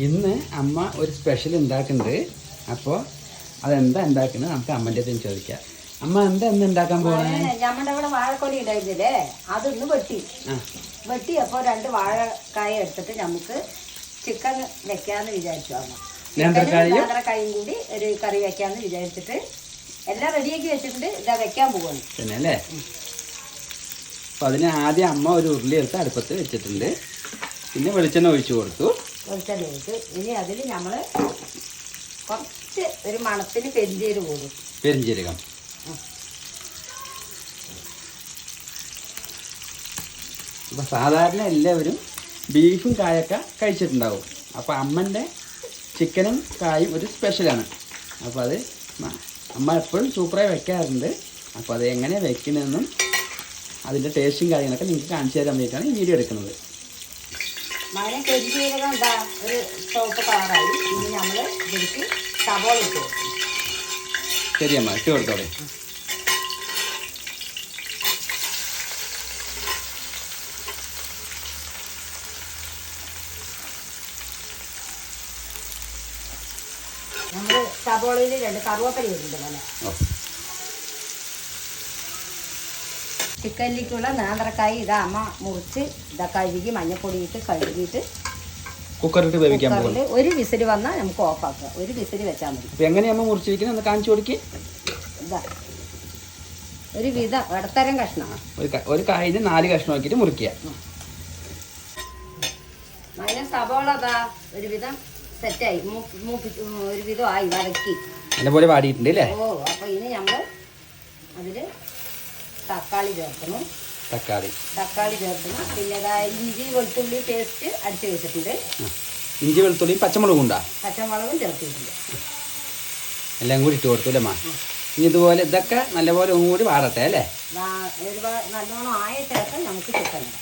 ഇന്ന് അമ്മ ഒരു സ്പെഷ്യൽ ഉണ്ടാക്കുന്നുണ്ട്. അപ്പോൾ അതെന്താ ഉണ്ടാക്കുന്നത് നമുക്ക് അമ്മൻ്റെ അടുത്ത് ചോദിക്കാം. അമ്മ എന്താ ഉണ്ടാക്കാൻ പോകണേ? നമ്മുടെ ഇവിടെ വാഴക്കൊലി ഉണ്ടായിരുന്നില്ലേ, അതൊന്ന് വെട്ടി അപ്പോൾ 2 വാഴക്കായ എടുത്തിട്ട് നമുക്ക് ചിക്കൻ വെക്കാന്ന് വിചാരിച്ചു. അമ്മ നേന്ത്രക്കായും കൂടി ഒരു കറി വെക്കാന്ന് വിചാരിച്ചിട്ട് എല്ലാം റെഡിയാക്കി വെച്ചിട്ടുണ്ട്. ഇതാ വെക്കാൻ പോവാണ് പിന്നെ അല്ലേ. അപ്പോൾ അതിന് ആദ്യം അമ്മ ഒരു ഉരുളി എടുത്ത് അടുപ്പത്ത് വെച്ചിട്ടുണ്ട്. പിന്നെ വെളിച്ചെണ്ണ ഒഴിച്ചു കൊടുത്തു. വെളിച്ചെണ്ണ ഒഴിച്ച് ഇനി അതിൽ നമ്മൾ കുറച്ച് ഒരു മണത്തിന് പെരിഞ്ചീരകം കൂടും. പെരിഞ്ചീരകം അപ്പോൾ സാധാരണ എല്ലാവരും ബീഫും കായൊക്കെ കഴിച്ചിട്ടുണ്ടാവും. അപ്പോൾ അമ്മൻ്റെ ചിക്കനും കായും ഒരു സ്പെഷ്യലാണ്. അപ്പോൾ അത് അമ്മ എപ്പോഴും സൂപ്പറായി വെക്കാറുണ്ട്. അപ്പോൾ അത് എങ്ങനെ വെക്കണമെന്നും അതിൻ്റെ ടേസ്റ്റും കാര്യങ്ങളൊക്കെ നിങ്ങൾക്ക് കാണിച്ചു തരാൻ വേണ്ടിയിട്ടാണ് ഈ വീഡിയോ എടുക്കുന്നത്. മഴ പെരിഞ്ചീരകം എന്താ ഒരു ചുവപ്പ് കളറായി. ഇനി നമ്മൾ ഇതിലേക്ക് സവോള ഇട്ട് കൊടുക്കും. ശരി അമ്മ, ഇട്ട് കൊടുത്തോളെ. നമ്മൾ സവോളയിൽ 2 കറുവപ്പല ഇടുന്നുണ്ട് പോലെ. ചിക്കനിലേക്കുള്ള നേന്ത്രക്കായ് ഇതാ അമ്മ മുറിച്ച് ഇതാ കഴുകി മഞ്ഞപ്പൊടി ഇട്ട് കഴുകിയിട്ട് കുക്കറിട്ട് വേവിക്കാൻ പോകുന്നു. ഒരു വിസിൽ വന്നാൽ നമുക്ക് ഓഫാക്കുക. ഒരു വിസിൽ വെച്ചാൽ മതി. അപ്പോൾ എങ്ങനെയാകുമ്പോൾ മുറിച്ചിരിക്കുന്നത് ഒന്ന് കാണിച്ചു കൊടുക്കി. ഇതാ ഒരു വിധ ഇടത്തരം കഷ്ണമാണ്. ഒരു കായിന് 4 കഷ്ണമാക്കിയിട്ട് മുറിക്കുക. അതിന് സവോള അതാ ഒരുവിധം സെറ്റായി ഒരു വിധം ആയി വരക്കി അതുപോലെ വാടിയിട്ടുണ്ട് അല്ലേ. ഓ അപ്പോൾ ഇനി നമ്മൾ അതിൽ തക്കാളി ചേർക്കണം. തക്കാളി ചേർക്കണം. പിന്നെ ഇഞ്ചി വെളുത്തുള്ളി പേസ്റ്റ് അടിച്ച് വെച്ചിട്ടുണ്ട്. ഇഞ്ചി വെളുത്തുള്ളി പച്ചമുളകും ചേർത്തിട്ടുണ്ട്. എല്ലാം കൂടി ഇട്ട് കൊടുത്തു അല്ലേ അമ്മ. ഇനി ഇതുപോലെ ഇതൊക്കെ നല്ലപോലെ ഒന്നും കൂടി വാടട്ടെ അല്ലേ. നല്ലോണം ആയ ശേഷം നമുക്ക് ചിക്കൻ ഇടാം.